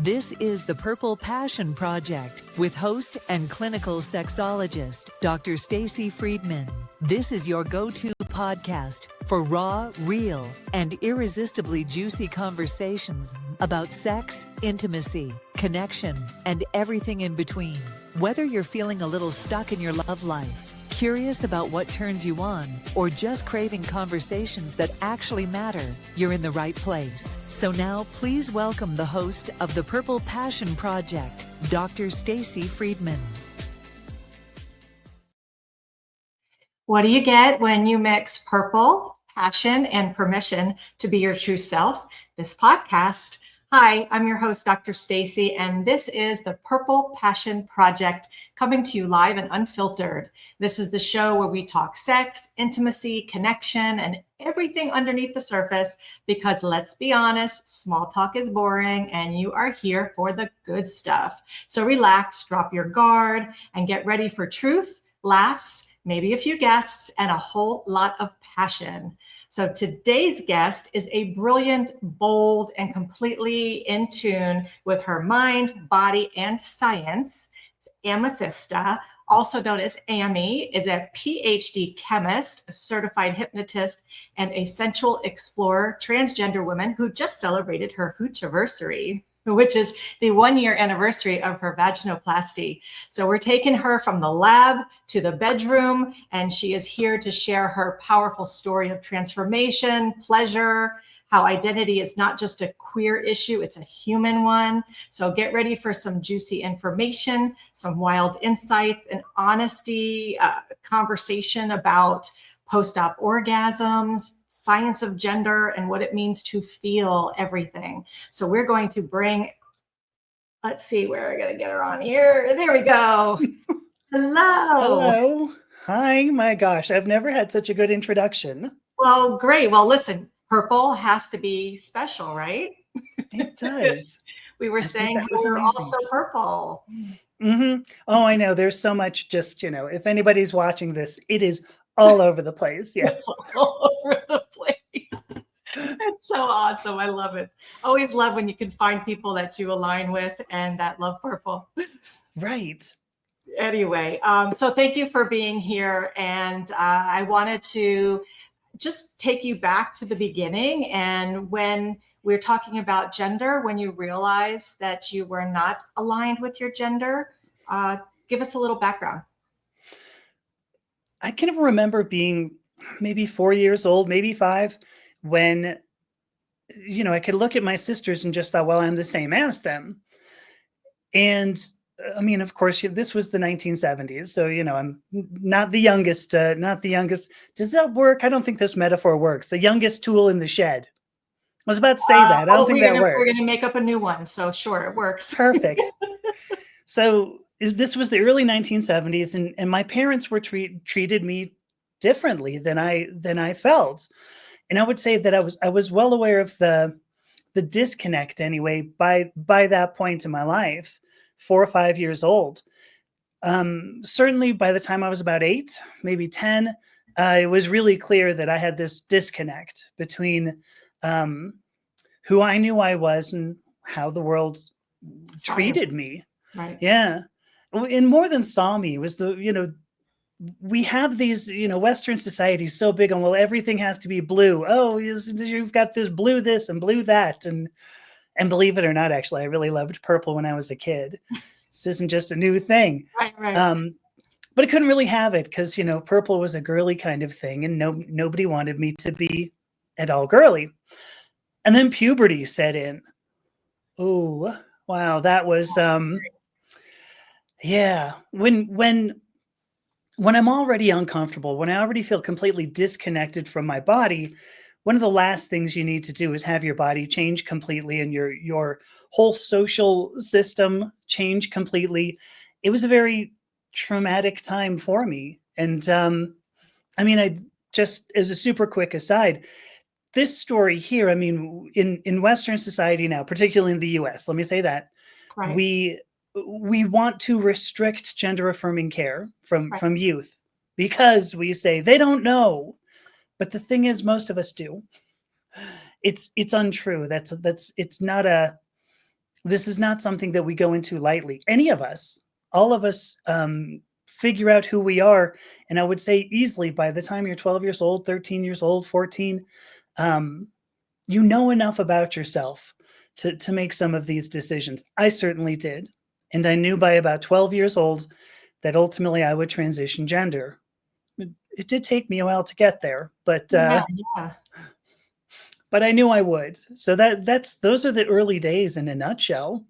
This is the Purple Passion Project with host and clinical sexologist, Dr. Stacy Friedman. This is your go-to podcast for raw, real, and irresistibly juicy conversations about sex, intimacy, connection, and everything in between. Whether you're feeling a little stuck in your love life, curious about what turns you on, or just craving conversations that actually matter, you're in the right place. So now, please welcome the host of the Purple Passion Project, Dr. Stacy Friedman. What do you get when you mix purple, passion, and permission to be your true self? This podcast. Hi, I'm your host, Dr. Stacy, and this is the Purple Passion Project, coming to you live and unfiltered. This is the show where we talk sex, intimacy, connection, and everything underneath the surface, because let's be honest, small talk is boring, and you are here for the good stuff. So relax, drop your guard, and get ready for truth, laughs, maybe a few gasps, and a whole lot of passion. So today's guest is a brilliant, bold, and completely in tune with her mind, body, and science. Amethysta, also known as Amy, is a Ph.D. chemist, a certified hypnotist, and a sensual explorer, transgender woman who just celebrated her Hoochiversary, which is the 1-year anniversary of her vaginoplasty. So we're taking her from the lab to the bedroom, and she is here to share her powerful story of transformation, pleasure, how identity is not just a queer issue, it's a human one. So get ready for some juicy information, some wild insights, and honesty, conversation about post-op orgasms, science of gender, and what it means to feel everything. So we're going to bring, let's see where we're going to get her on here. There we go. Hello. Hello. Hi. My gosh, I've never had such a good introduction. Well, great. Well, listen, purple has to be special, right? It does. We were saying we're also purple. Mm-hmm. Oh, I know. There's so much just, if anybody's watching this, it is all over the place. Yeah. It's all over the place. It's so awesome. I love it. Always love when you can find people that you align with and that love purple. Right. Anyway, so thank you for being here. And I wanted to just take you back to the beginning. And when we're talking about gender, when you realized that you were not aligned with your gender, give us a little background. I can remember being maybe 4 years old, maybe 5, when, I could look at my sisters and just thought, well, I'm the same as them. And I mean, of course, this was the 1970s. So, I'm not the youngest, Does that work? I don't think this metaphor works. The youngest tool in the shed. I was about to say that. I don't think that works. We're going to make up a new one. So sure, it works. Perfect. So this was the early 1970s, and my parents were treated me differently than I felt. And I would say that I was well aware of the disconnect anyway by that point in my life, 4 or 5 years old. Certainly by the time I was about 8, maybe 10, it was really clear that I had this disconnect between who I knew I was and how the world treated me. Right. Yeah. And more than saw me was we have these, Western societies so big on, well, everything has to be blue. Oh, you've got this blue this and blue that. And believe it or not, actually, I really loved purple when I was a kid. This isn't just a new thing. Right. But I couldn't really have it because, purple was a girly kind of thing, and nobody wanted me to be at all girly. And then puberty set in. Oh, wow. That was, yeah. When I'm already uncomfortable, when I already feel completely disconnected from my body, one of the last things you need to do is have your body change completely and your whole social system change completely. It was a very traumatic time for me. And I just, as a super quick aside, this story here, in Western society now, particularly in the US, let me say that, Right. we want to restrict gender affirming care from youth because we say they don't know. But the thing is, most of us do. It's untrue. It's not This is not something that we go into lightly. Any of us, all of us, figure out who we are. And I would say easily by the time you're 12 years old, 13 years old, 14, you know enough about yourself to make some of these decisions. I certainly did. And I knew by about 12 years old that ultimately I would transition gender. It did take me a while to get there, but Yeah. but I knew I would. So those are the early days in a nutshell.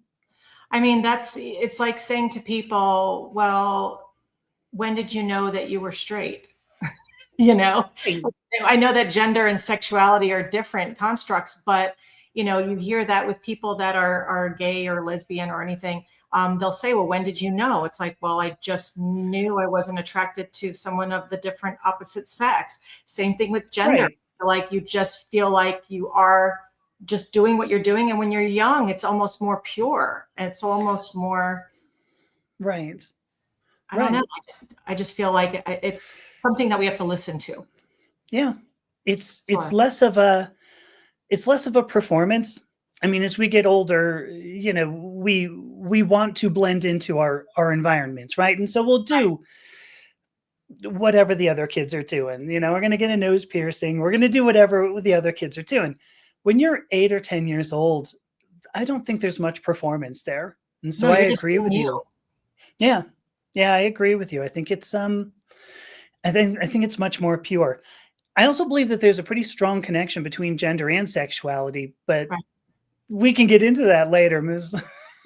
I mean, it's like saying to people, well, when did you know that you were straight? You know, I know that gender and sexuality are different constructs, but you hear that with people that are gay or lesbian or anything. They'll say, well, when did you know? It's like, well, I just knew I wasn't attracted to someone of the different opposite sex. Same thing with gender. Right. Like you just feel like you are just doing what you're doing. And when you're young, it's almost more pure. And it's almost more, Right. I don't know. I just feel like it's something that we have to listen to. Yeah. It's Sure. less of a performance. I mean, as we get older, we want to blend into our environments, right? And so we'll do whatever the other kids are doing. We're going to get a nose piercing. We're going to do whatever the other kids are doing. When you're 8 or 10 years old, I don't think there's much performance there. And so I agree with you. Yeah. Yeah, I agree with you. I think it's I think it's much more pure. I also believe that there's a pretty strong connection between gender and sexuality, but we can get into that later, Ms.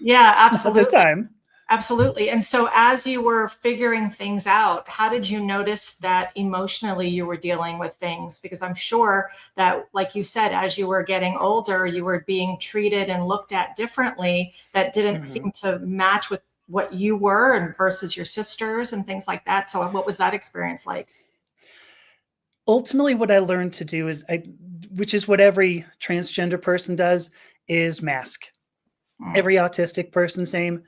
Yeah, absolutely. At the time. Absolutely. And so as you were figuring things out, how did you notice that emotionally you were dealing with things? Because I'm sure that, like you said, as you were getting older, you were being treated and looked at differently that didn't seem to match with what you were and versus your sisters and things like that. So what was that experience like? Ultimately, what I learned to do is, which is what every transgender person does, is mask. Every autistic person, same.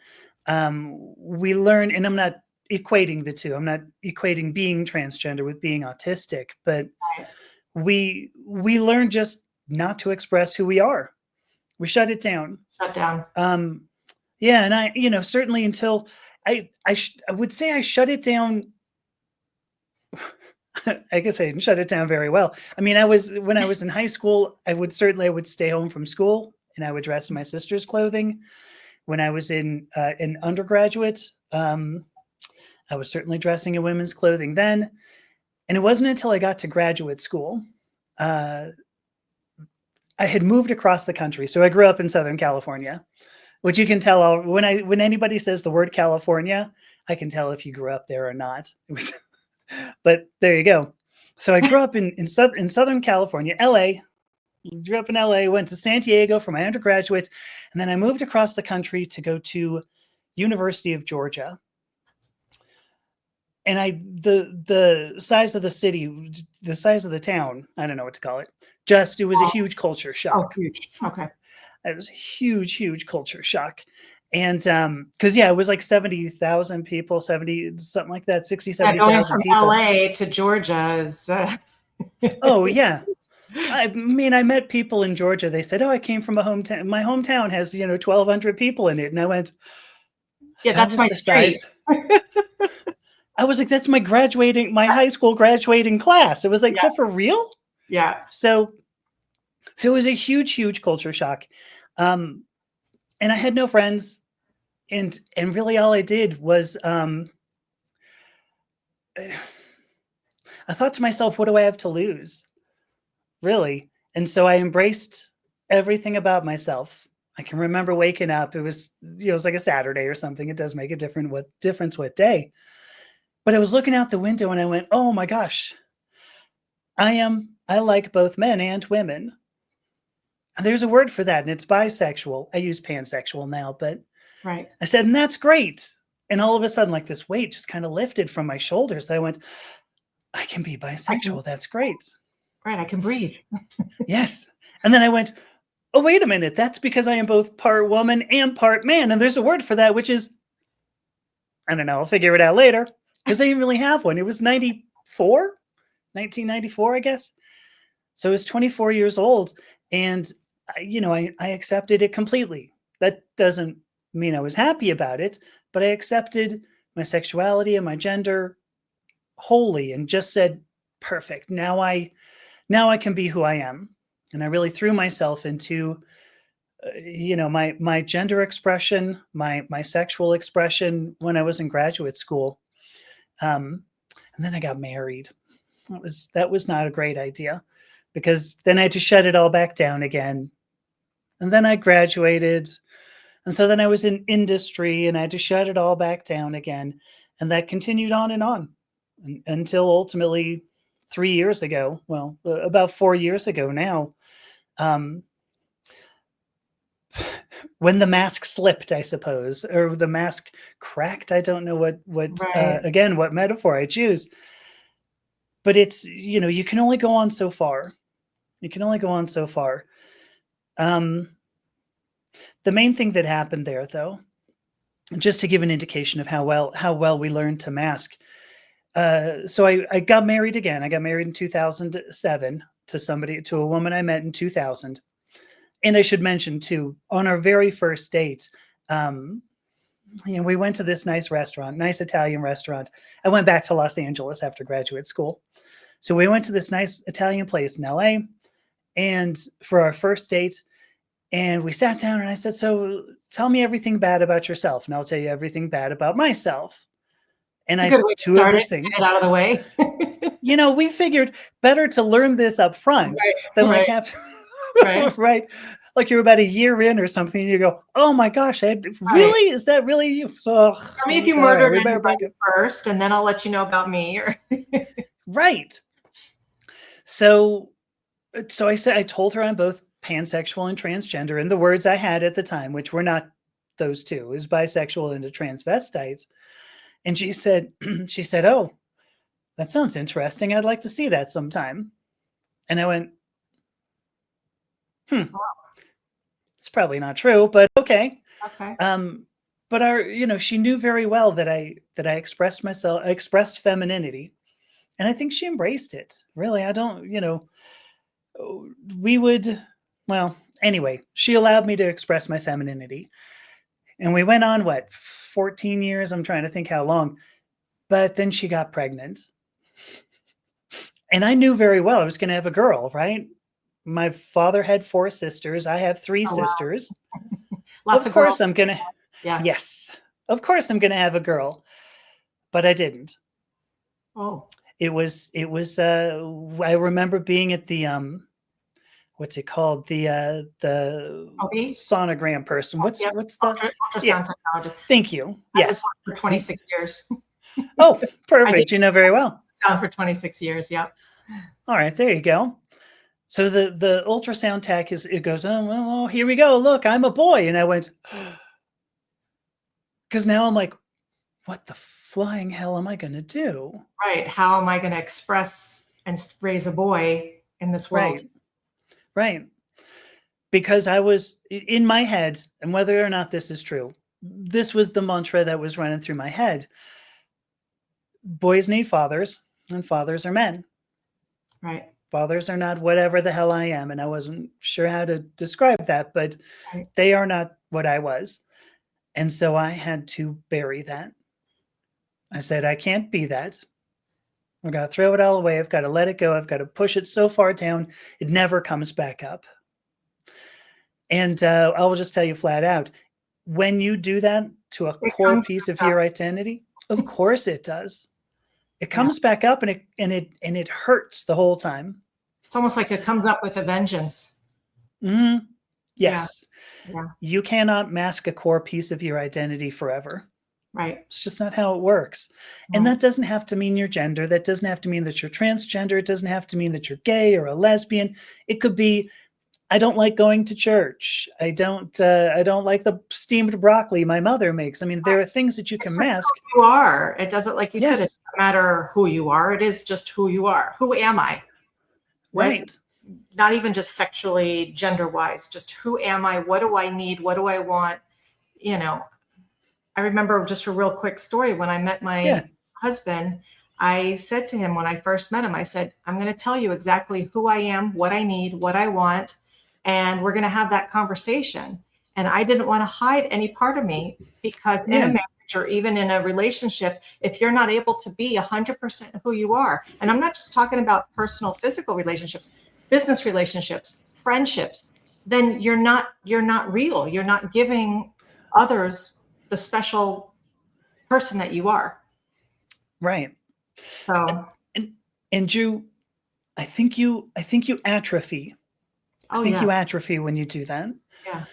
We learn, and I'm not equating the two. I'm not equating being transgender with being autistic, but we learn just not to express who we are. We shut it down. Shut down. Yeah, and I, certainly until I would say I shut it down. I guess I didn't shut it down very well. I mean, when I was in high school, I would stay home from school and I would dress in my sister's clothing. When I was in undergraduate, I was certainly dressing in women's clothing then. And it wasn't until I got to graduate school, I had moved across the country. So I grew up in Southern California, which you can tell when anybody says the word California, I can tell if you grew up there or not. But there you go. So I grew up in Southern California, LA. Grew up in LA, went to San Diego for my undergraduate, and then I moved across the country to go to University of Georgia. And the size of the city, the size of the town, I don't know what to call it. It was a huge culture shock. Oh, huge. Okay. It was a huge, huge culture shock. And because it was like 70,000 people, 70, something like that, 60, 70,000 people. Going from LA to Georgia is oh yeah. I mean, I met people in Georgia. They said, "Oh, I came from a hometown. My hometown has 1,200 people in it." And I went, "Yeah, that's my street." I was like, "That's my high school graduating class." It was like, "Is that for real?" Yeah. So it was a huge, huge culture shock, and I had no friends, and really all I did was, I thought to myself, "What do I have to lose?" Really. And so I embraced everything about myself. I can remember waking up. It was like a Saturday or something. It does make a difference what day. But I was looking out the window and I went, "Oh my gosh, I like both men and women." And there's a word for that, and it's bisexual. I use pansexual now, but right. I said, and that's great. And all of a sudden, like this weight just kind of lifted from my shoulders. I went, I can be bisexual. That's great. Right. I can breathe. Yes. And then I went, oh, wait a minute. That's because I am both part woman and part man. And there's a word for that, which is, I don't know. I'll figure it out later because I didn't really have one. It was 1994, I guess. So I was 24 years old. And, I accepted it completely. That doesn't mean I was happy about it, but I accepted my sexuality and my gender wholly and just said, perfect. Now I can be who I am. And I really threw myself into my gender expression, my sexual expression when I was in graduate school. And then I got married. That was not a great idea, because then I had to shut it all back down again. And then I graduated. And so then I was in industry and I had to shut it all back down again. And that continued on and on until ultimately 3 years ago, well, about 4 years ago now, when the mask slipped, I suppose, or the mask cracked. I don't know what Right. again, what metaphor I choose. But it's, you can only go on so far. You can only go on so far. The main thing that happened there, though, just to give an indication of how well we learned to mask. So I got married again. I got married in 2007 to a woman I met in 2000. And I should mention too, on our very first date, we went to this nice Italian restaurant. I went back to Los Angeles after graduate school. So we went to this nice Italian place in LA and for our first date, and we sat down and I said, so tell me everything bad about yourself and I'll tell you everything bad about myself. And It's a good way to two start other it, things, get it out of the way. we figured better to learn this up front than like have Right. right. Like you're about a year in or something, and you go, "Oh my gosh, really? Is that really you?" So, Tell me if you murdered anybody first, and then I'll let you know about me. Right. So I told her I'm both pansexual and transgender, and the words I had at the time, which were not those two, is bisexual and a transvestite. And she said, "Oh, that sounds interesting. I'd like to see that sometime." And I went, it's probably not true, but okay. Okay. But she knew very well that I expressed femininity, and I think she embraced it. Really, I don't, anyway, she allowed me to express my femininity, and we went on 14 years. I'm trying to think how long, but then she got pregnant, and I knew very well I was going to have a girl, right? My father had 4 sisters. I have 3 sisters. Wow. Of course I'm going to, yeah. yes, of course I'm going to have a girl, but I didn't. Oh. It was, I remember being at the, what's it called? The sonogram person. What's the ultrasound technology? Thank you. Yes. For 26 years. Oh, perfect. You know very well. Sound for 26 years. Yep. All right. There you go. So the ultrasound tech it goes, oh, well, here we go. Look, I'm a boy. And I went, because now I'm like, what the flying hell am I going to do? Right. How am I going to express and raise a boy in this world? Right. Because I was in my head, and whether or not this is true, this was the mantra that was running through my head. Boys need fathers, and fathers are men. Right. Fathers are not whatever the hell I am. And I wasn't sure how to describe that, but they are not what I was. And so I had to bury that. I said, I can't be that. I've got to throw it all away. I've got to let it go. I've got to push it so far down, it never comes back up. And I will just tell you flat out, when you do that to a core piece of your identity, of course it does. It comes back up and it hurts the whole time. It's almost like it comes up with a vengeance. Mm-hmm. Yes. Yeah. You cannot mask a core piece of your identity forever. Right. It's just not how it works. Right. And that doesn't have to mean your gender. That doesn't have to mean that you're transgender. It doesn't have to mean that you're gay or a lesbian. It could be, I don't like going to church. I don't like the steamed broccoli my mother makes. I mean, there are things that you can mask. Who you are. It doesn't, like you said, it doesn't matter who you are. It is just who you are. Who am I? Right. Not even just sexually, gender-wise, just who am I? What do I need? What do I want? I remember just a real quick story. When I met my husband, I said to him when I first met him, I said, I'm going to tell you exactly who I am, what I need, what I want, and we're going to have that conversation. And I didn't want to hide any part of me, because in a Yeah. marriage or even in a relationship, if you're not able to be 100% who you are, and I'm not just talking about personal physical relationships, business relationships, friendships, then you're not real. You're not giving others the special person that you are. Right. So, And you, I think you atrophy. I oh think you yeah, atrophy when you do that. yeah.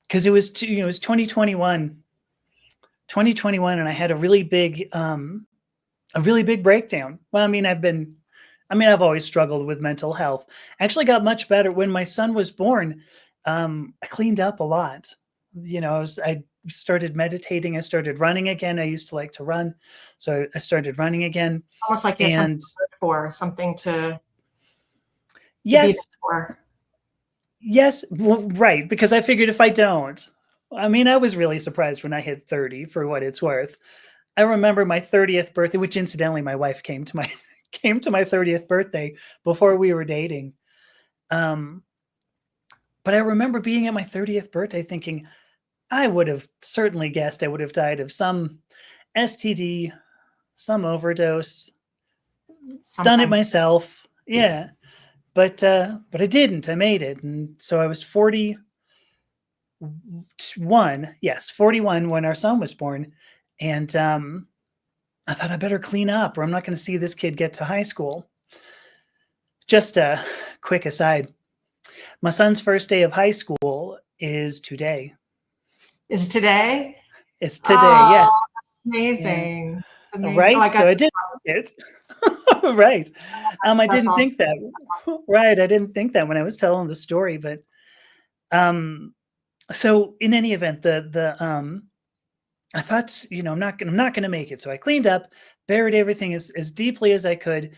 Because it was, it was 2021, and I had a really big breakdown. Well, I've always struggled with mental health. Actually got much better when my son was born. I cleaned up a lot. I started meditating. I started running again. I used to like to run. So I started running again. Almost like you have something And to live for, something to be there yes, for. yes, well, right. Because I figured if I don't, I was really surprised when I hit 30, for what it's worth. I remember my 30th birthday, which incidentally, my wife came to my came to my 30th birthday before we were dating. But I remember being at my 30th birthday thinking, I would have certainly guessed I would have died of some STD, some overdose, done it Something. myself. Yeah. But I didn't. I made it. And so I was 41. Yes, 41 when our son was born. And I thought I better clean up or I'm not going to see this kid get to high school. Just a quick aside. My son's first day of high school is today. Is today? It's today, Oh, yes. Yeah. amazing. It's amazing. Right? Oh, I got So I did it. Right. I that's didn't awesome. think that. Right. I didn't think that when I was telling the story, but so in any event, I thought, I'm not gonna make it. So I cleaned up, buried everything as deeply as I could.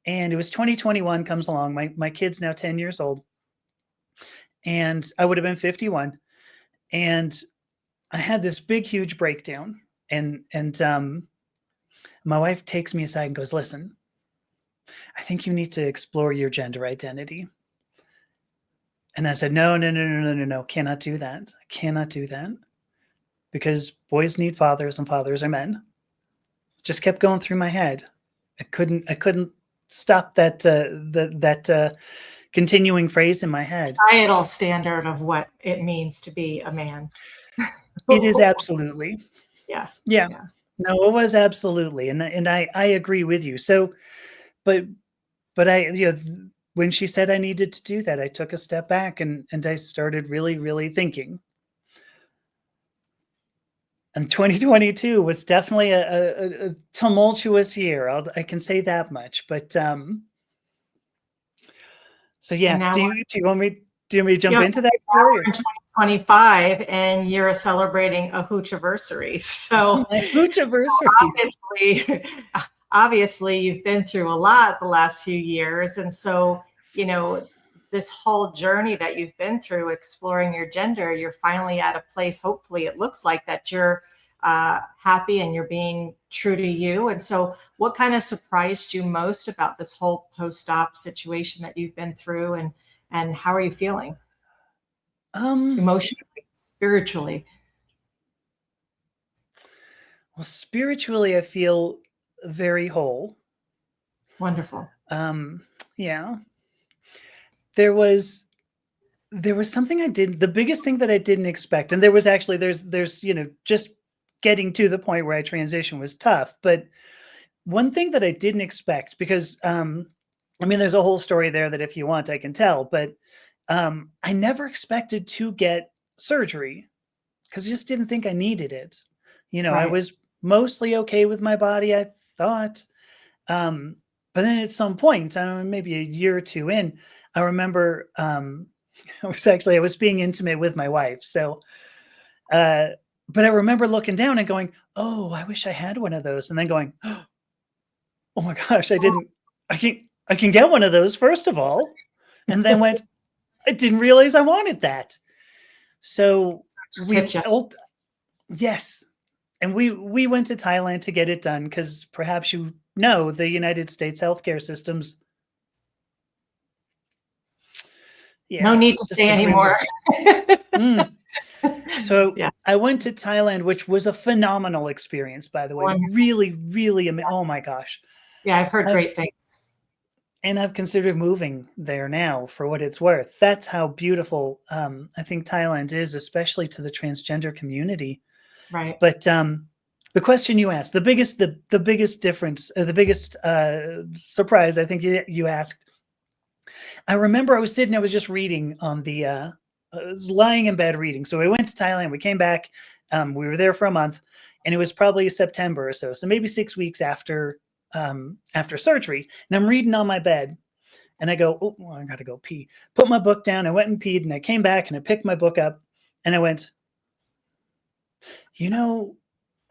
And it was 2021 comes along. My kid's now 10 years old. And I would have been 51. And I had this big, huge breakdown. And my wife takes me aside and goes, listen, I think you need to explore your gender identity. And I said, no, cannot do that. I cannot do that because boys need fathers and fathers are men. Just kept going through my head. I couldn't stop that continuing phrase in my head. Societal standard of what it means to be a man. It is absolutely. Yeah. Yeah. Yeah. No, it was absolutely. And I agree with you. So, but I, when she said I needed to do that, I took a step back and I started really, really thinking. And 2022 was definitely a tumultuous year. I can say that much. But so And yeah, now do you want me to jump we're into that story? in 2025 and you're celebrating a Hoochiversary. So My Hoochiversary. obviously you've been through a lot the last few years. And so, this whole journey that you've been through exploring your gender, you're finally at a place, hopefully it looks like that you're happy and you're being true to you. And so what kind of surprised you most about this whole post-op situation that you've been through, and how are you feeling emotionally, spiritually? Well, spiritually, I feel very whole. Wonderful. Yeah. There was something I did. The biggest thing that I didn't expect, and there's just getting to the point where I transition was tough. But one thing that I didn't expect, because there's a whole story there that if you want, I can tell. But I never expected to get surgery because I just didn't think I needed it. I Right. was mostly okay with my body, I thought. But then at some point, I don't know, maybe a year or two in, I remember I was being intimate with my wife. So, but I remember looking down and going, "Oh, I wish I had one of those," and then going, "Oh my gosh, I can get one of those first of all," and then went, "I didn't realize I wanted that." So Just hit you. yes, and we went to Thailand to get it done because perhaps the United States healthcare systems. Yeah. No need to Just stay a grim. anymore. So Yeah. I went to Thailand, which was a phenomenal experience, by the way. Wonderful. Really, really, oh my gosh. Yeah, I've heard great things. And I've considered moving there now for what it's worth. That's how beautiful I think Thailand is, especially to the transgender community. Right. But the question you asked, the biggest difference, the biggest surprise, I think you asked. I remember I was just reading on the, I was lying in bed reading. So we went to Thailand, we came back, we were there for a month, and it was probably September or so. So maybe 6 weeks after surgery. And I'm reading on my bed and I go, oh, well, I got to go pee. Put my book down. I went and peed and I came back and I picked my book up and I went,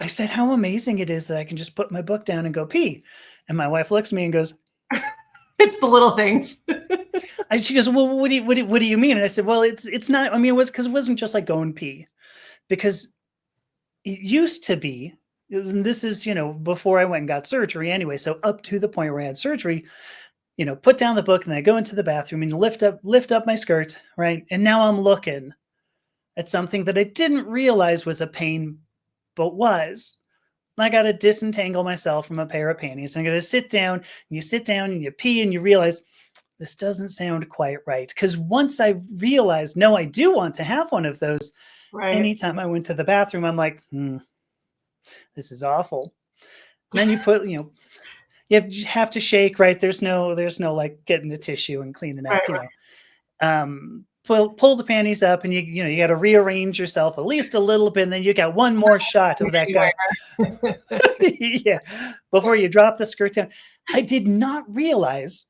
I said, how amazing it is that I can just put my book down and go pee. And my wife looks at me and goes, it's the little things. And she goes, well, what do you mean? And I said, well, it's not, I mean, it was because it wasn't just like go and pee, because it used to be, and this is, before I went and got surgery anyway. So up to the point where I had surgery, put down the book and then I go into the bathroom and lift up my skirt. Right. And now I'm looking at something that I didn't realize was a pain, but was. I got to disentangle myself from a pair of panties. And I got to sit down, and you sit down and you pee and you realize this doesn't sound quite right. Because once I realized, no, I do want to have one of those. Right. Anytime I went to the bathroom, I'm like, this is awful. And then you put, you have to shake, right? There's no like getting the tissue and cleaning up, pull the panties up and you got to rearrange yourself at least a little bit. And then you got one more shot of that guy. Yeah. Before you drop the skirt down. I did not realize,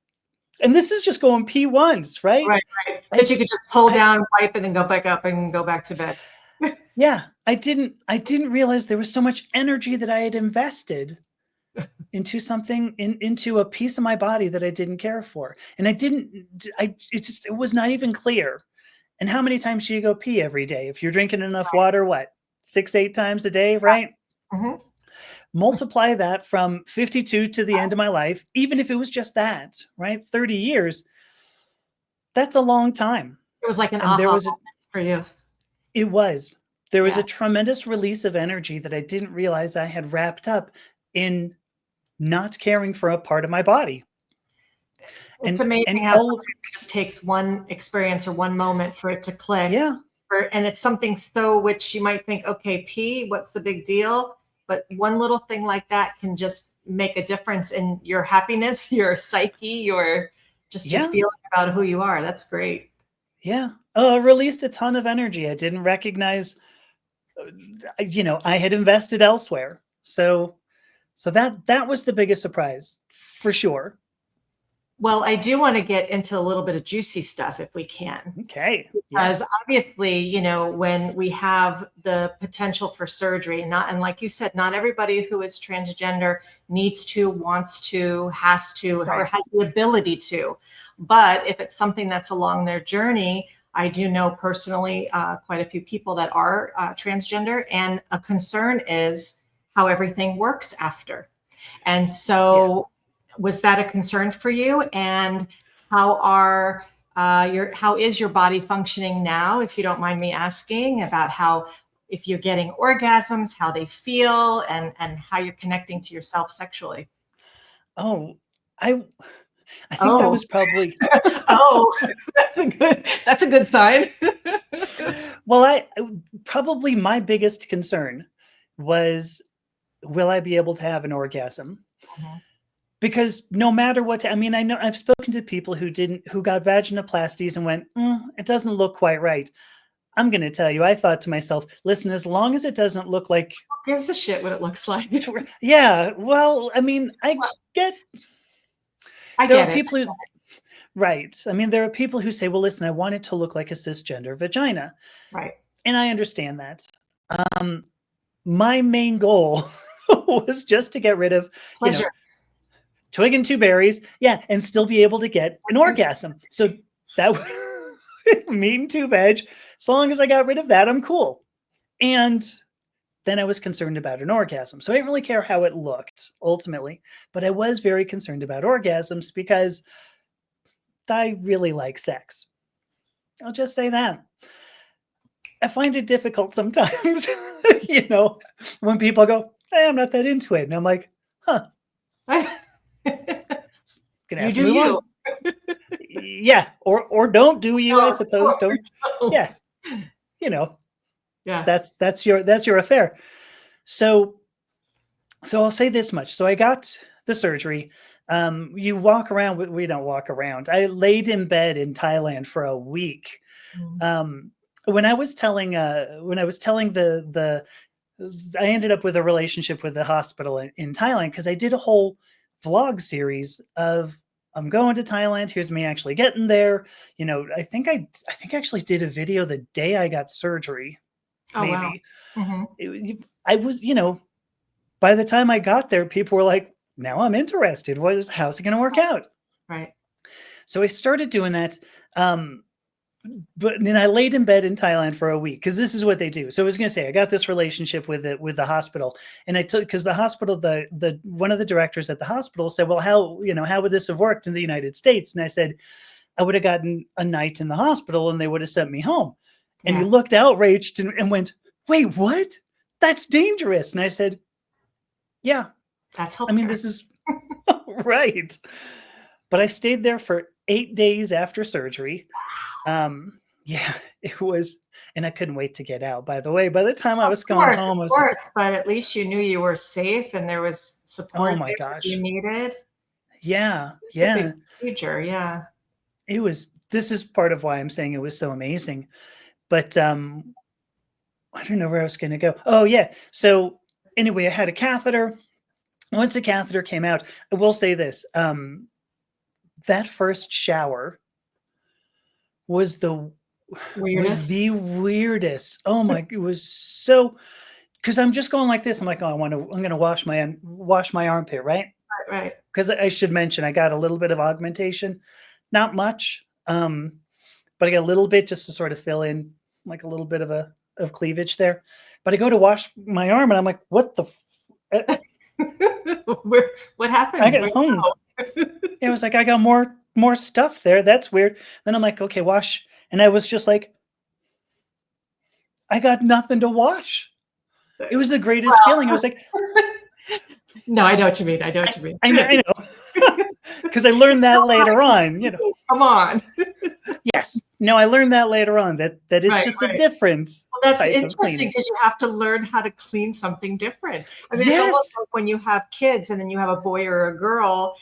and this is just going pee once, right? Right. That you could just pull down, wipe, and then go back up and go back to bed. Yeah. I didn't realize there was so much energy that I had invested into something, into a piece of my body that I didn't care for. And it was not even clear. And how many times do you go pee every day? If you're drinking enough water, 6-8 times a day, right? Mm-hmm. Multiply that from 52 to the end of my life, even if it was just that, right? 30 years, that's a long time. It was like an aha moment for you. It was. There was a tremendous release of energy that I didn't realize I had wrapped up in not caring for a part of my body. It's amazing how sometimes it just takes one experience or one moment for it to click. Yeah. And it's something so which you might think, okay, pee, what's the big deal? But one little thing like that can just make a difference in your happiness, your psyche, your feeling about who you are. That's great. Yeah. Released a ton of energy. I didn't recognize, I had invested elsewhere. So that was the biggest surprise for sure. Well, I do want to get into a little bit of juicy stuff if we can. Okay. Because obviously, when we have the potential for surgery, and like you said, not everybody who is transgender needs to, wants to, has to, or has the ability to. But if it's something that's along their journey, I do know personally quite a few people that are transgender, and a concern is how everything works after. And so was that a concern for you? And how is your body functioning now, if you don't mind me asking, about if you're getting orgasms, how they feel, and how you're connecting to yourself sexually? Oh, I think that was probably that's a good sign. Well, probably my biggest concern was, will I be able to have an orgasm? Mm-hmm. Because no matter what, I know I've spoken to people who got vaginoplasties and went, it doesn't look quite right. I'm going to tell you, I thought to myself, listen, as long as it doesn't look like, who gives a shit what it looks like? Yeah. Well, I get people who, right. There are people who say, well, listen, I want it to look like a cisgender vagina. Right. And I understand that. My main goal was just to get rid of pleasure. Twig and two berries, and still be able to get an orgasm. So that meat and two veg, as long as I got rid of that, I'm cool. And then I was concerned about an orgasm. So I didn't really care how it looked ultimately, but I was very concerned about orgasms because I really like sex. I'll just say that. I find it difficult sometimes, when people go, hey, I'm not that into it. And I'm like, huh, gonna You have to do move you. on. Yeah. Or don't do you, I No, suppose. Don't. don't. Yeah. Yeah. That's your affair. So I'll say this much. So I got the surgery. You walk around. We don't walk around. I laid in bed in Thailand for a week. Mm. When I was telling the I ended up with a relationship with the hospital in Thailand because I did a whole vlog series of I'm going to Thailand. Here's me actually getting there. I think I actually did a video the day I got surgery. Oh, wow. Maybe Mhm. I was, by the time I got there, people were like, now I'm interested. How's it going to work out? Right. So I started doing that. But then I laid in bed in Thailand for a week because this is what they do. So I was going to say I got this relationship with the hospital, and I took because the hospital the one of the directors at the hospital said, well, how would this have worked in the United States? And I said I would have gotten a night in the hospital and they would have sent me home. And he Yeah. looked outraged and went, wait, what? That's dangerous. And I said, yeah, That's I mean, healthcare. this is right. But I stayed there for 8 days after surgery. Yeah, it was, and I couldn't wait to get out. By the way, by the time I was going home, I Of was like, course, but at least you knew you were safe and there was oh support my there if you gosh. needed. Yeah, It's a big yeah. procedure. Yeah. This is part of why I'm saying it was so amazing. But I don't know where I was gonna go. Oh yeah. So anyway, I had a catheter. Once the catheter came out, I will say this. That first shower was the Weirdest. weirdest. Oh my, it was so because I'm just going like this. I'm like, oh, I'm gonna wash my armpit, right? Right. Right. Because I should mention I got a little bit of augmentation, not much, but I got a little bit just to sort of fill in like a little bit of cleavage there. But I go to wash my arm and I'm like, what the? What I happened? got home. It was like I got more stuff there. That's weird. Then I'm like, okay, wash, and I was just like, I got nothing to wash. It was the greatest feeling. I was like, No, I know what you mean. I know what you mean. I know, because I learned that later on. Come on. Yes, no, I learned that later on that it's Right, just a right. different Well, that's type of interesting cleaning. because you have to learn how to clean something different. I mean, it's almost Yes, like when you have kids and then you have a boy or a girl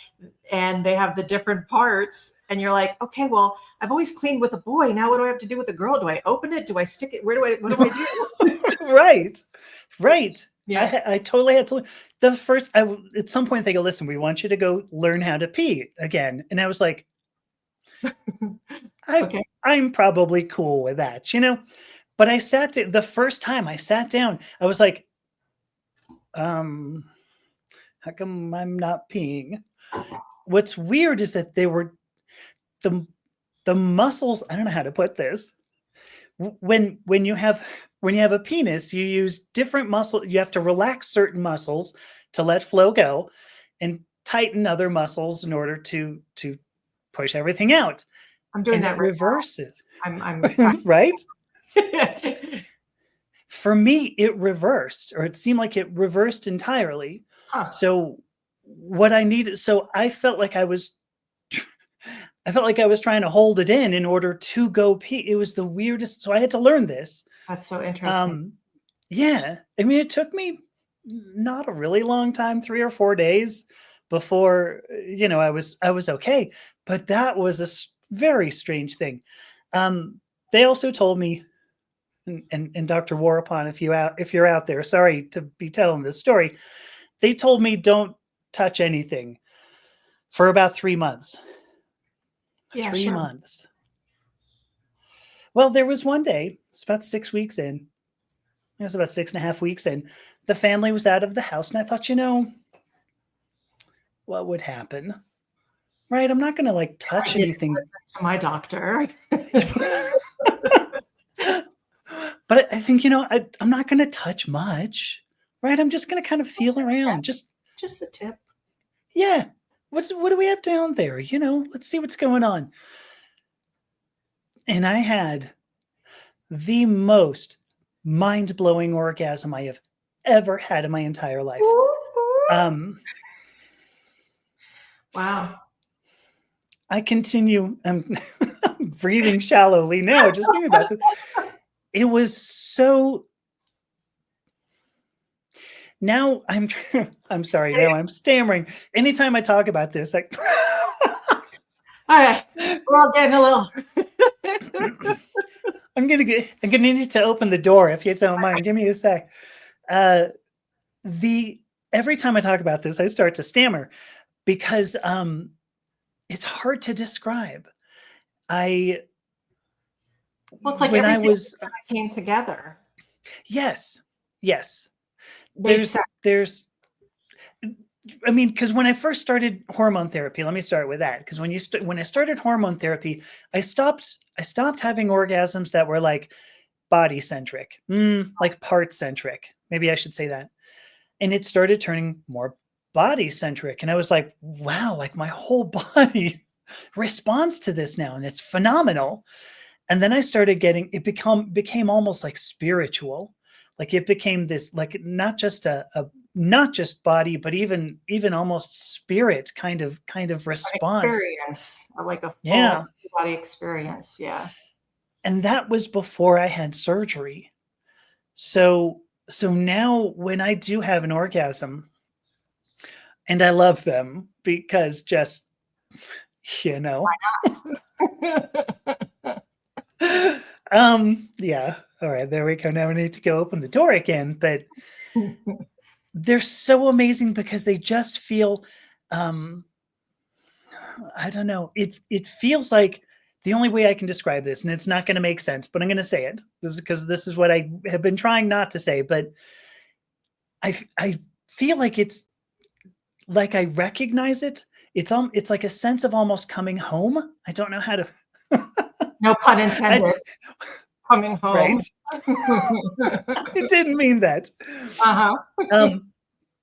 and they have the different parts and you're like, okay, well, I've always cleaned with a boy. Now what do I have to do with a girl? Do I open it? Do I stick it? What do I do? right, right. Yeah. I totally had to. At some point they go, listen, we want you to go learn how to pee again, and I was like, Okay. I'm probably cool with that, But the first time I sat down, I was like, how come I'm not peeing? What's weird is that they were the muscles. I don't know how to put this. When you have a penis, you use different muscle. You have to relax certain muscles to let flow go, and tighten other muscles in order to push everything out. I'm doing And that it right reverses, now. I'm right? practicing. For me, it reversed, or it seemed like it reversed entirely. Huh. So what I needed, so I felt like I was trying to hold it in order to go pee. It was the weirdest. So I had to learn this. That's so interesting. Yeah. I mean, it took me not a really long time, 3 or 4 days before, I was okay. But that was a very strange thing. They also told me, and Dr. Warapon, if you're out there, sorry to be telling this story. They told me don't touch anything for about 3 months. Yeah, 3 sure. months. Well, there was one day, it's about 6 weeks in. It was about 6.5 weeks in. The family was out of the house, and I thought, what would happen? Right? I'm not going to touch I didn't anything. listen to my doctor. But I think, I'm not going to touch much, right? I'm just going to kind of feel around. Just the tip. yeah. What do we have down there? Let's see what's going on. And I had the most mind-blowing orgasm I have ever had in my entire life. Wow. I continue, I'm breathing shallowly now, just thinking about this. It was so, now I'm sorry, now I'm stammering. Anytime I talk about this, All right, we're all getting a little. I'm gonna need to open the door if you don't mind. Give me a sec. Every time I talk about this, I start to stammer because it's hard to describe. Well, it's like when I everything was came together. yes. Made sense. There's I mean, because when I first started hormone therapy, let me start with that. Because when I started hormone therapy, I stopped having orgasms that were like body centric, like part centric. Maybe I should say that. And it started turning more body centric, and I was like, wow, like my whole body responds to this now, and it's phenomenal. And then I started getting became almost like spiritual. Like it became this, like not just not just body, but even almost spirit kind of response. Experience, like a Yeah. full body experience. Yeah. And that was before I had surgery. So now when I do have an orgasm, and I love them because just, you know, yeah. All right, there we go. Now we need to go open the door again, but they're so amazing because they just feel, I don't know. It feels like the only way I can describe this, and it's not going to make sense, but I'm going to say it because this is what I have been trying not to say, but I feel like it's like I recognize it. It's like a sense of almost coming home. I don't know how to. No pun intended. Coming home. Right. I didn't mean that.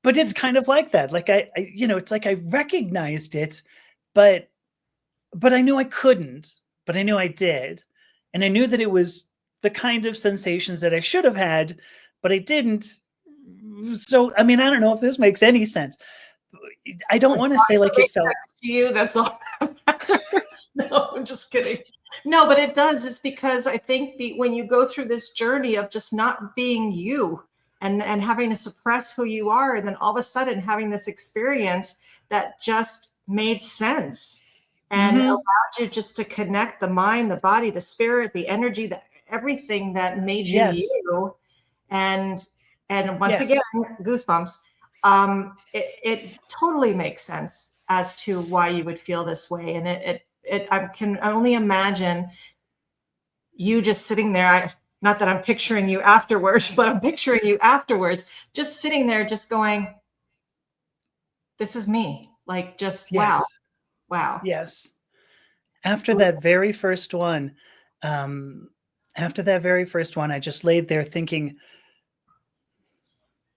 But it's kind of like that. Like I it's like I recognized it, but I knew I couldn't, but I knew I did. And I knew that it was the kind of sensations that I should have had, but I didn't. So, I mean, I don't know if this makes any sense. I don't want to say like it felt to you. That's all that matters. No, I'm just kidding. No, but it does. It's because I think when you go through this journey of just not being you and having to suppress who you are, and then all of a sudden having this experience that just made sense and allowed you just to connect the mind, the body, the spirit, the energy, everything that made you you. And once again, goosebumps. It totally makes sense as to why you would feel this way. And I can only imagine you just sitting there. Not that I'm picturing you afterwards, but I'm picturing you afterwards, just sitting there, just going, this is me. Like, just, wow. Yes. After that very first one, I just laid there thinking,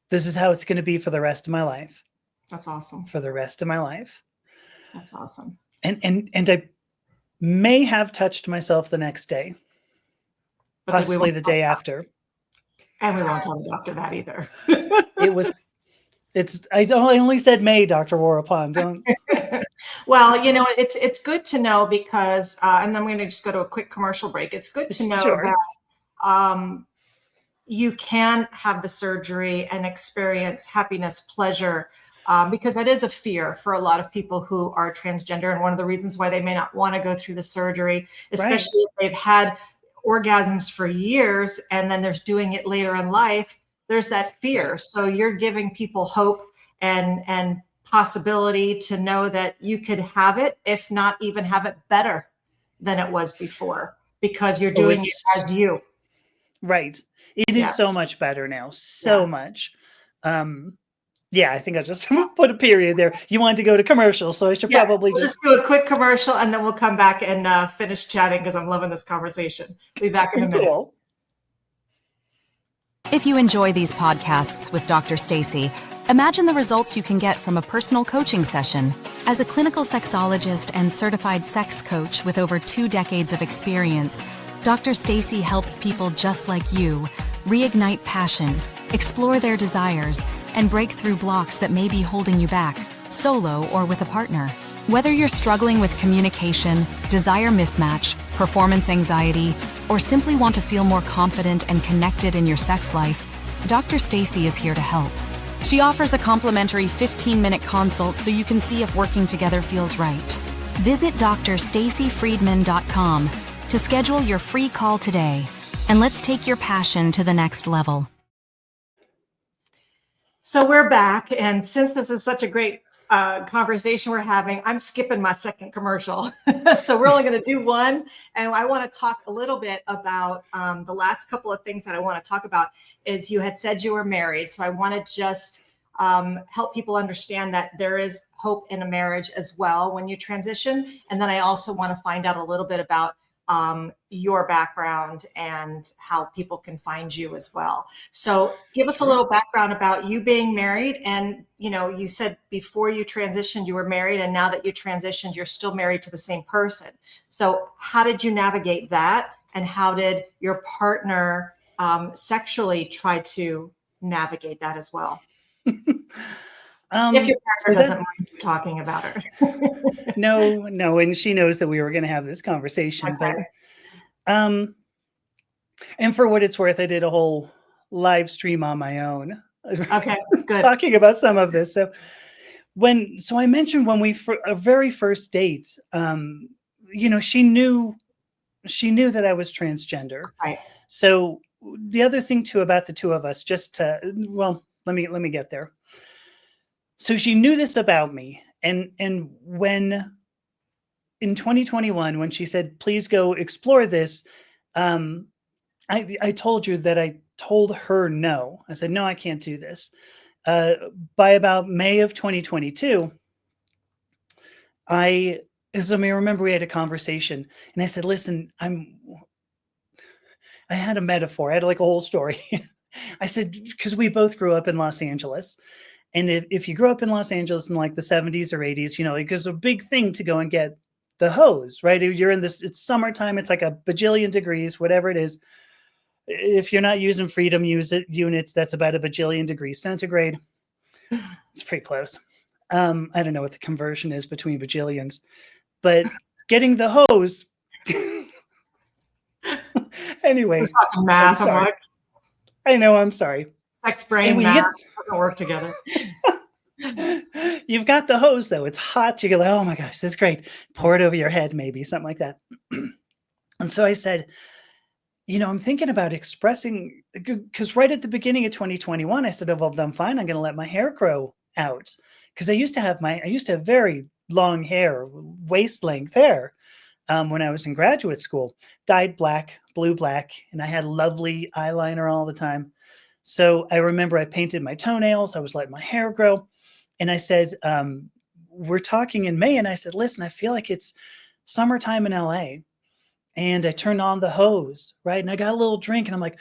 this is how it's going to be for the rest of my life. That's awesome. For the rest of my life. That's awesome. And I may have touched myself the next day, but possibly the day after. And we won't tell the doctor that either. I only said may, Dr. Warapon. Don't. Well, it's good to know because, and then I'm going to just go to a quick commercial break. It's good to know that you can have the surgery and experience happiness, pleasure, because that is a fear for a lot of people who are transgender. And one of the reasons why they may not want to go through the surgery, especially if they've had orgasms for years and then they're doing it later in life, there's that fear. So you're giving people hope and possibility to know that you could have it, if not even have it better than it was before, because you're doing it as you. Right. It is so much better now. So much. I think I'll just put a period there. You wanted to go to commercial, so I should probably just do a quick commercial and then we'll come back and finish chatting because I'm loving this conversation. Be back in a minute. Cool. If you enjoy these podcasts with Dr. Stacy, imagine the results you can get from a personal coaching session. As a clinical sexologist and certified sex coach with over 2 decades of experience, Dr. Stacy helps people just like you reignite passion, explore their desires, and break through blocks that may be holding you back, solo or with a partner. Whether you're struggling with communication, desire mismatch, performance anxiety, or simply want to feel more confident and connected in your sex life, Dr. Stacy is here to help. She offers a complimentary 15-minute consult so you can see if working together feels right. Visit drstacyfriedman.com to schedule your free call today, and let's take your passion to the next level. So we're back, and since this is such a great conversation we're having, I'm skipping my second commercial. So we're only going to do one, and I want to talk a little bit about the last couple of things that I want to talk about. Is you had said you were married, so I want to just help people understand that there is hope in a marriage as well when you transition. And then I also want to find out a little bit about your background and how people can find you as well. So give us a little background about you being married. And, you know, you said before you transitioned, you were married, and now that you transitioned, you're still married to the same person. So how did you navigate that? And how did your partner sexually try to navigate that as well? If your partner doesn't mind you talking about her. No, and she knows that we were going to have this conversation. Okay. But and for what it's worth, I did a whole live stream on my own. Okay, good. Talking about some of this. So I mentioned when we a very first date, you know, she knew that I was transgender. Right. So the other thing too about the two of us, let me get there. So she knew this about me. And when in 2021, when she said, please go explore this, I told you that I told her no. I said, no, I can't do this. By about May of 2022, I remember we had a conversation, and I said, listen, I had a metaphor. I had like a whole story. I said, because we both grew up in Los Angeles. And if you grew up in Los Angeles in like the 70s or 80s, you know, because it's a big thing to go and get the hose, right? You're in this, it's summertime, it's like a bajillion degrees, whatever it is. If you're not using Freedom units, that's about a bajillion degrees centigrade. It's pretty close. I don't know what the conversion is between bajillions, but getting the hose. Anyway, we're talking math. I know, I'm sorry. Sex, brain, math doesn't work together. You've got the hose though. It's hot. You go like, oh my gosh, this is great. Pour it over your head, maybe something like that. And so I said, you know, I'm thinking about expressing, because right at the beginning of 2021, I said, oh, well, then fine. I'm going to let my hair grow out. Because I used to have very long hair, waist length hair when I was in graduate school, dyed black, blue black, and I had lovely eyeliner all the time. So I remember I painted my toenails. I was letting my hair grow. And I said, we're talking in May. And I said, listen, I feel like it's summertime in LA. And I turned on the hose, right? And I got a little drink and I'm like,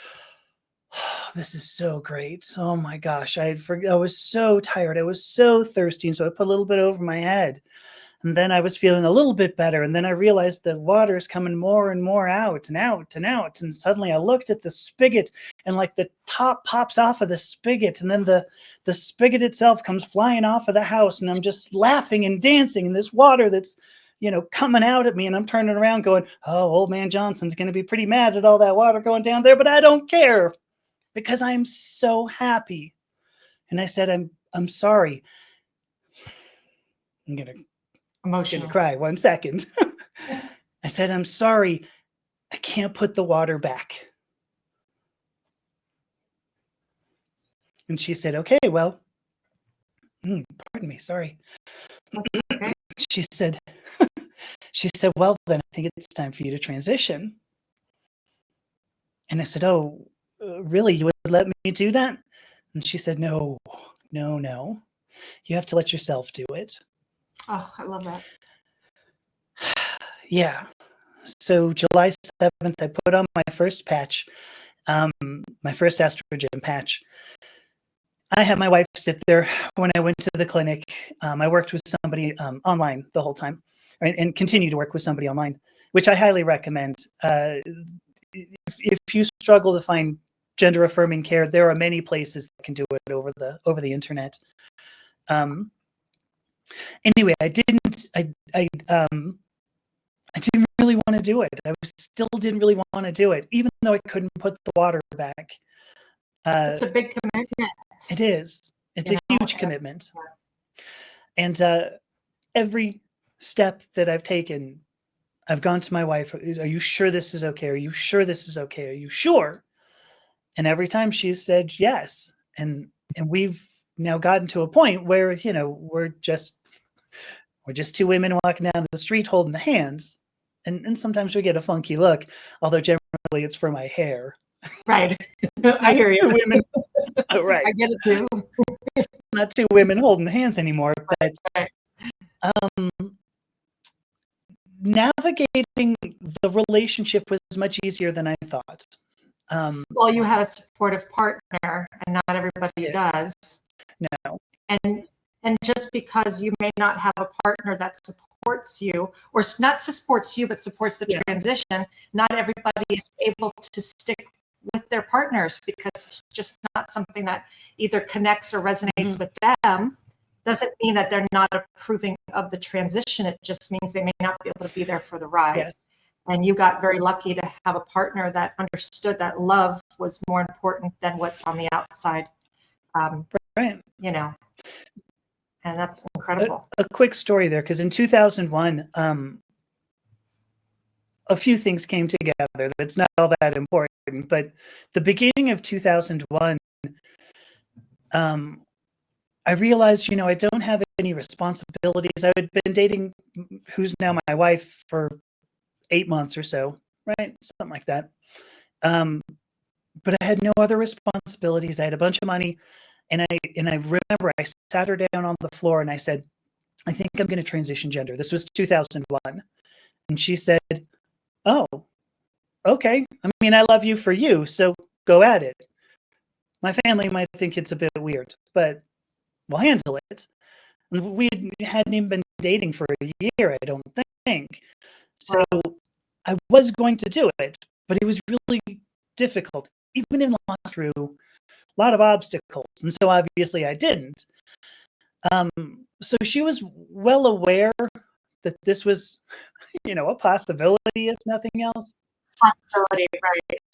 oh, this is so great. Oh my gosh. I was so tired. I was so thirsty. And so I put a little bit over my head. And then I was feeling a little bit better. And then I realized the water is coming more and more out and out and out. And suddenly I looked at the spigot and like the top pops off of the spigot. And then the spigot itself comes flying off of the house. And I'm just laughing and dancing in this water that's, you know, coming out at me. And I'm turning around going, oh, old man Johnson's going to be pretty mad at all that water going down there. But I don't care because I'm so happy. And I said, I'm sorry. I'm going to cry 1 second. I said, I'm sorry. I can't put the water back. And she said, okay, well, pardon me, sorry. Okay. She said, well, then I think it's time for you to transition. And I said, oh, really? You would let me do that? And she said, no. You have to let yourself do it. Oh, I love that. Yeah. So July 7th, I put on my first patch, my first estrogen patch. I had my wife sit there when I went to the clinic. I worked with somebody online the whole time, right, and continue to work with somebody online, which I highly recommend. if you struggle to find gender affirming care, there are many places that can do it over the internet. Anyway, I didn't really want to do it. Still didn't really want to do it, even though I couldn't put the water back. It's a big commitment. It is. It's a huge commitment. And every step that I've taken, I've gone to my wife. Are you sure this is okay? Are you sure this is okay? Are you sure? And every time she's said yes. And we've now gotten to a point where, you know, we're just two women walking down the street holding the hands. And sometimes we get a funky look, although generally it's for my hair. Right. I hear you. Women, right. I get it too. Not two women holding hands anymore, but navigating the relationship was much easier than I thought. Well, you had a supportive partner, and not everybody does. No. And just because you may not have a partner that supports you, or not supports you, but supports the transition, not everybody is able to stick with their partners because it's just not something that either connects or resonates with them. Doesn't mean that they're not approving of the transition. It just means they may not be able to be there for the ride. Yes. And you got very lucky to have a partner that understood that love was more important than what's on the outside. Right. You know, and that's incredible. A quick story there, because in 2001, a few things came together. That's not all that important, but the beginning of 2001, I realized, you know, I don't have any responsibilities. I had been dating who's now my wife for 8 months or so, right? Something like that. But I had no other responsibilities. I had a bunch of money. And I remember I sat her down on the floor and I said, I think I'm going to transition gender. This was 2001. And she said, oh, okay. I mean, I love you for you, so go at it. My family might think it's a bit weird, but we'll handle it. And we hadn't even been dating for a year, I don't think. So I was going to do it, but it was really difficult, even in law, through a lot of obstacles. And so obviously I didn't. So she was well aware that this was, you know, a possibility, if nothing else. Possibility,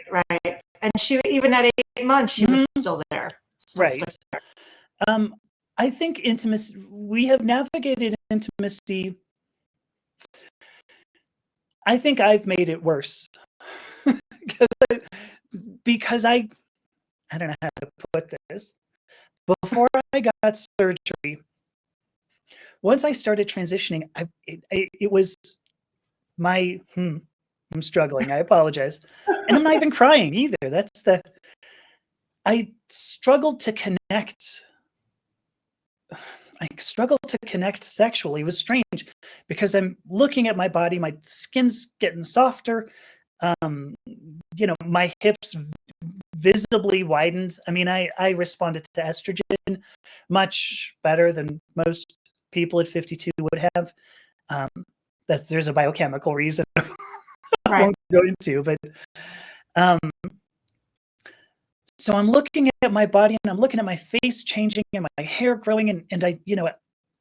right. And she, even at 8 months, she was still there. Right. I think intimacy, we have navigated intimacy. I think I've made it worse because I don't know how to put this. Before I got surgery, once I started transitioning, it was my, I'm struggling. I apologize. And I'm not even crying either. I struggled to connect. I struggled to connect sexually. It was strange because I'm looking at my body, my skin's getting softer. You know, my hips visibly widened. I mean, I responded to estrogen much better than most people at 52 would have. There's a biochemical reason I won't go into, but so I'm looking at my body and I'm looking at my face changing and my hair growing, and I, you know,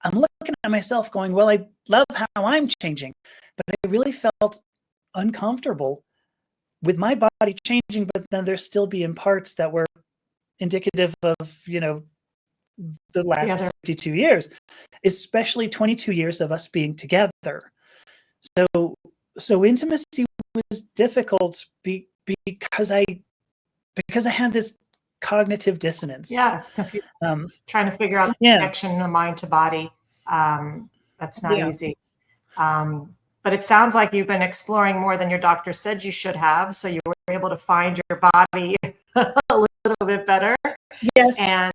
I'm looking at myself going, well, I love how I'm changing, but I really felt uncomfortable with my body changing, but then there still being parts that were indicative of, you know, the last 52 years, especially 22 years of us being together. So intimacy was difficult because I had this cognitive dissonance. Yeah, trying to figure out the connection of mind to body. That's not easy. But it sounds like you've been exploring more than your doctor said you should have. So you were able to find your body a little bit better. Yes. And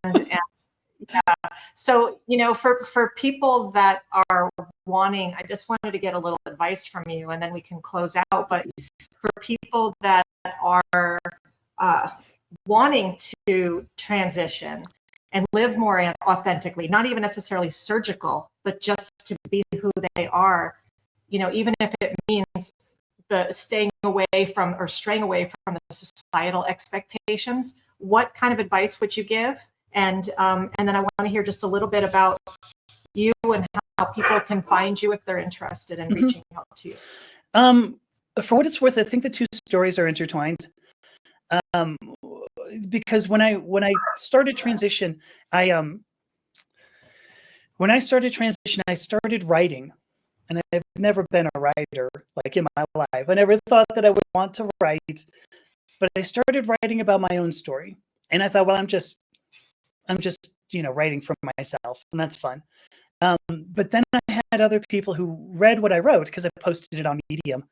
so, you know, for people that are wanting, I just wanted to get a little advice from you and then we can close out. But for people that are wanting to transition and live more authentically, not even necessarily surgical, but just to be who they are, you know, even if it means the staying away from or straying away from the societal expectations, what kind of advice would you give? And then I want to hear just a little bit about you and how people can find you if they're interested in reaching out to you. For what it's worth, I think the two stories are intertwined. Because when I started transition, I started writing, and I've never been a writer like in my life. I never thought that I would want to write, but I started writing about my own story, and I thought, well, I'm just writing for myself, and that's fun. But then I had other people who read what I wrote because I posted it on Medium,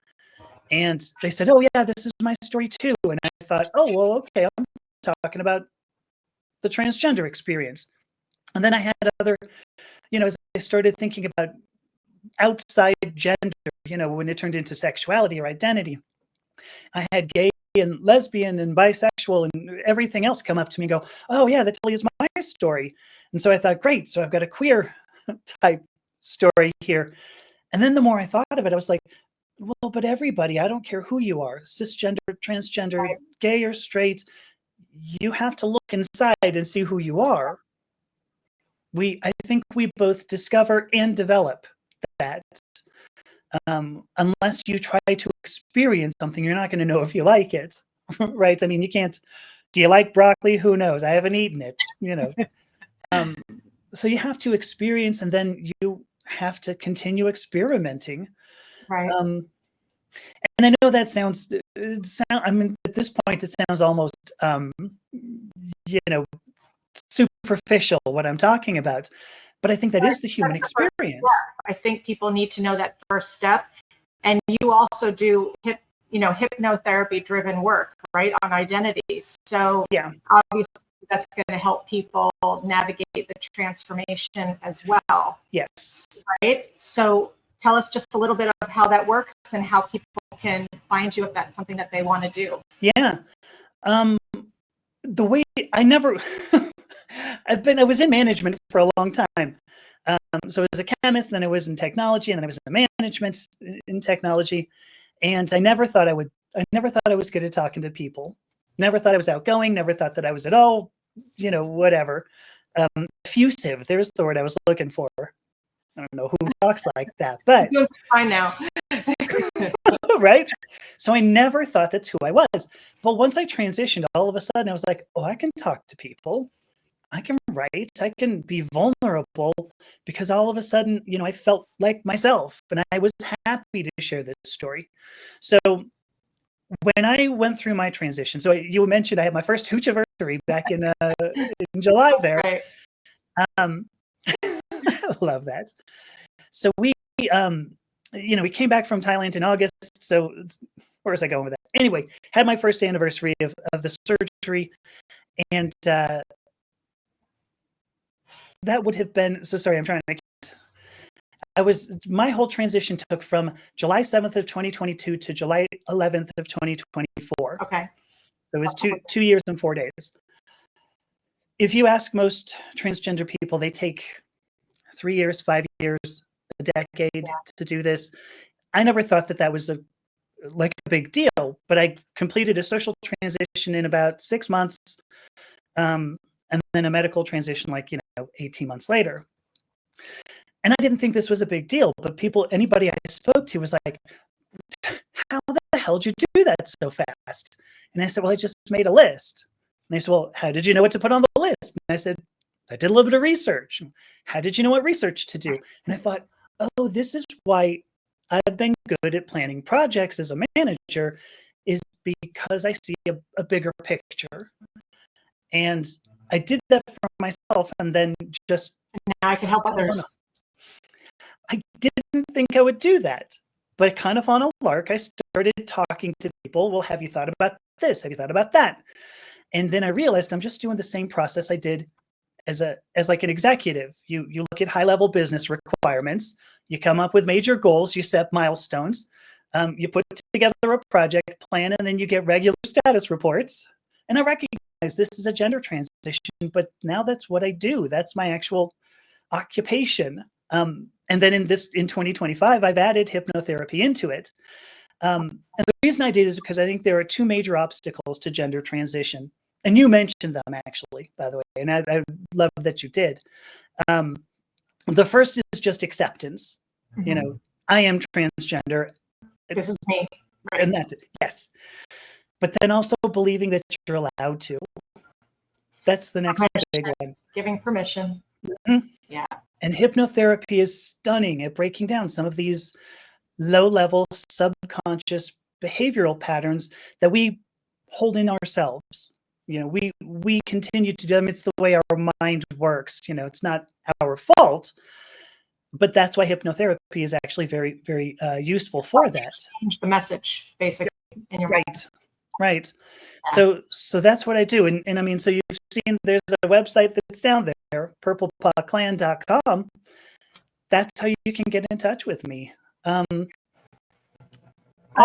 and they said, "Oh yeah, this is my story too." And I thought, "Oh well, okay, I'm talking about the transgender experience." And then I had other, as I started thinking about outside gender, when it turned into sexuality or identity, I had gay and lesbian and bisexual and everything else come up to me and go, "Oh yeah, that totally is my story." And so I thought, great, so I've got a queer type story here. And then the more I thought of it, I was like, well, but everybody, I don't care who you are, cisgender, transgender, Right. gay or straight, you have to look inside and see who you are. I think we both discover and develop that. Unless you try to experience something, you're not going to know if you like it, right? I mean, you can't. Do you like broccoli? Who knows? I haven't eaten it, So you have to experience, and then you have to continue experimenting. Right. And I know that sounds. I mean, at this point, it sounds almost, superficial what I'm talking about. But I think that is the human experience. I think people need to know that first step. And you also do hypnotherapy driven work, right, on identities. So yeah, obviously that's going to help people navigate the transformation as well. Yes. Right. So tell us just a little bit of how that works and how people can find you if that's something that they want to do. Yeah. The way I never, I was in management for a long time. So I was a chemist, then I was in technology, and then I was in management in technology. And I never thought I was good at talking to people. Never thought I was outgoing, never thought that I was at all, whatever. Effusive, there's the word I was looking for. I don't know who talks like that, but you're doing fine now. right? So I never thought that's who I was. But once I transitioned, all of a sudden I was like, oh, I can talk to people. I can write. I can be vulnerable, because all of a sudden, I felt like myself, and I was happy to share this story. So when I went through my transition, so you mentioned I had my first Hoochiversary back in July there. Right. I love that. So we came back from Thailand in August. So where was I going with that? Anyway, had my first anniversary of the surgery, and that would have been, so sorry, I'm trying to, my whole transition took from July 7th of 2022 to July 11th of 2024. Okay. So it was 2 years and 4 days. If you ask most transgender people, they take 3 years, 5 years, a decade to do this. I never thought that was a big deal, but I completed a social transition in about 6 months, and then a medical transition 18 months later. And I didn't think this was a big deal, but anybody I spoke to was like, how the hell did you do that so fast? And I said, well, I just made a list. And they said, well, how did you know what to put on the list? And I said, I did a little bit of research. How did you know what research to do? And I thought, oh, this is why I've been good at planning projects as a manager, is because I see a bigger picture. And I did that for myself, and then just now I can help others. I didn't think I would do that, but kind of on a lark, I started talking to people. Well, have you thought about this? Have you thought about that? And then I realized I'm just doing the same process I did as like an executive. You look at high-level business requirements, you come up with major goals, you set milestones, you put together a project plan, and then you get regular status reports. And I recognize this is a gender transition, but now that's what I do. That's my actual occupation. And then in 2025, I've added hypnotherapy into it. And the reason I did is because I think there are two major obstacles to gender transition. And you mentioned them, actually, by the way, and I love that you did. The first is just acceptance. You know, I am transgender. This is me. Right. And that's it. Yes. But then also believing that you're allowed to. That's the next big one. Giving permission. Mm-hmm. Yeah. And hypnotherapy is stunning at breaking down some of these low-level subconscious behavioral patterns that we hold in ourselves. You know, we continue to do them. It's the way our mind works. You know, it's not our fault, but that's why hypnotherapy is actually very, very useful for that. Change the message, basically, in your mind. Right. So that's what I do. And I mean, so you've seen there's a website that's down there, purplepawclan.com. That's how you can get in touch with me. All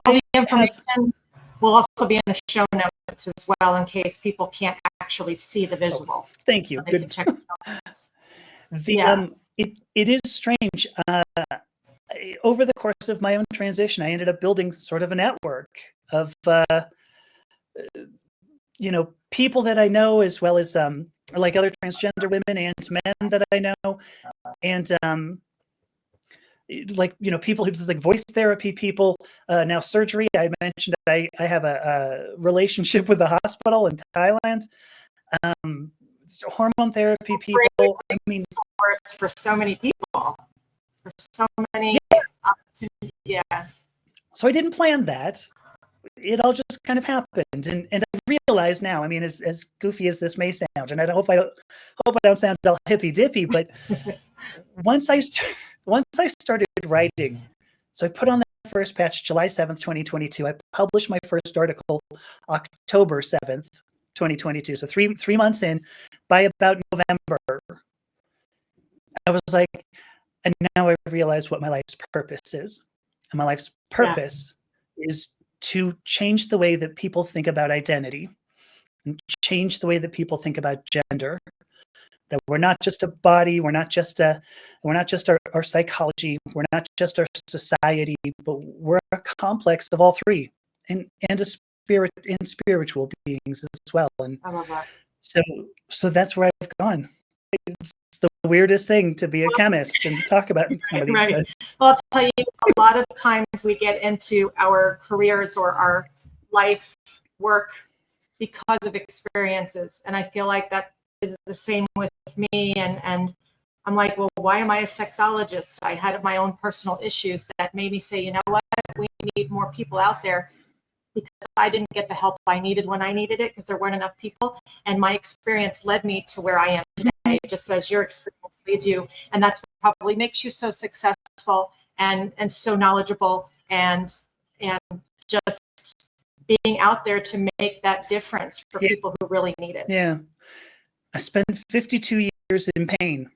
the information will also be in the show notes as well, in case people can't actually see the visual. Thank you. So they Good. can check it out. It is strange. Over the course of my own transition, I ended up building sort of a network of people that I know, as well as like other transgender women and men that I know, and people who just like voice therapy people, now surgery. I mentioned I have a relationship with a hospital in Thailand. Hormone therapy people. I mean, source for so many people, for so many opportunities. Yeah. So I didn't plan that. It all just kind of happened, and I realize now. I mean, as goofy as this may sound, and I hope I don't sound all hippy dippy, but once I started writing, so I put on that first patch July 7th, 2022. I published my first article October 7th, 2022. So three months in, by about November, I was like, and now I realize what my life's purpose is. And my life's purpose is to change the way that people think about identity and change the way that people think about gender. That we're not just a body, we're not just our psychology, we're not just our society, but we're a complex of all three, and a spirit and spiritual beings as well. And I love that. So that's where I've gone. It's the weirdest thing to be a chemist and talk about some of these. Right. Well, I'll tell you, a lot of times we get into our careers or our life work because of experiences. And I feel like that is the same with me. And I'm like, well, why am I a sexologist? I had my own personal issues that made me say, you know what, we need more people out there, because I didn't get the help I needed when I needed it because there weren't enough people. And my experience led me to where I am today, just as your experience leads you. And that's what probably makes you so successful and so knowledgeable and just being out there to make that difference for people who really need it. Yeah. I spent 52 years in pain,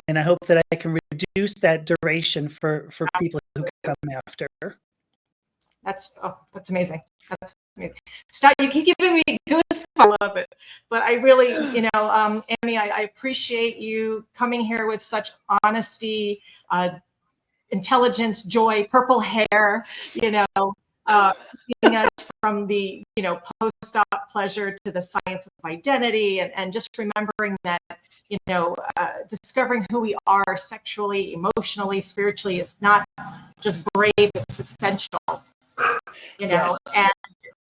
and I hope that I can reduce that duration for people who come after. That's amazing. That's amazing. Stop, you keep giving me goosebumps. I love it. But I really, Amy, I appreciate you coming here with such honesty, intelligence, joy, purple hair, keeping us from the, post-op pleasure to the science of identity, and just remembering that, discovering who we are sexually, emotionally, spiritually is not just brave, it's essential. Yes. And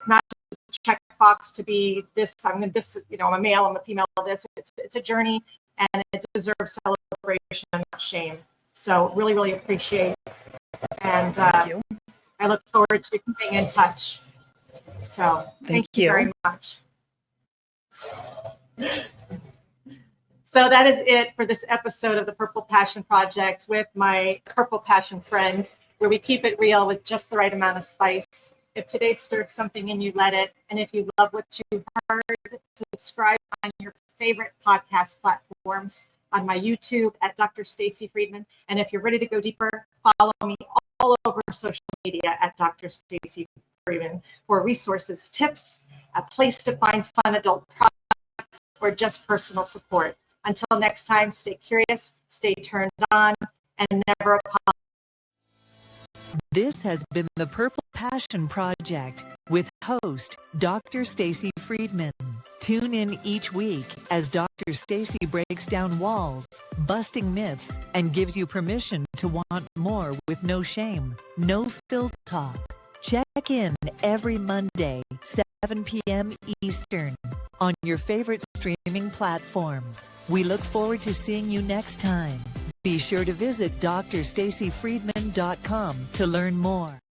not just a check box to be this, I'm a male, I'm a female, this. It's a journey, and it deserves celebration and not shame. So really, really appreciate it. And Thank you. I look forward to keeping in touch. So thank you very much. So that is it for this episode of the Purple Passion Project with my Purple Passion friend, where we keep it real with just the right amount of spice. If today stirred something in you, let it. And if you love what you heard, subscribe on your favorite podcast platforms, on my YouTube at Dr. Stacy Friedman. And if you're ready to go deeper, follow me all over social media at Dr. Stacy Friedman for resources, tips, a place to find fun adult products, or just personal support. Until next time, stay curious, stay turned on, and never apologize. This has been the Purple Passion Project with host Dr. Stacy Friedman. Tune in each week as Dr. Stacy breaks down walls, busting myths, and gives you permission to want more with no shame, no filter talk. Check in every Monday, 7 p.m. Eastern, on your favorite streaming platforms. We look forward to seeing you next time. Be sure to visit drstacyfriedman.com to learn more.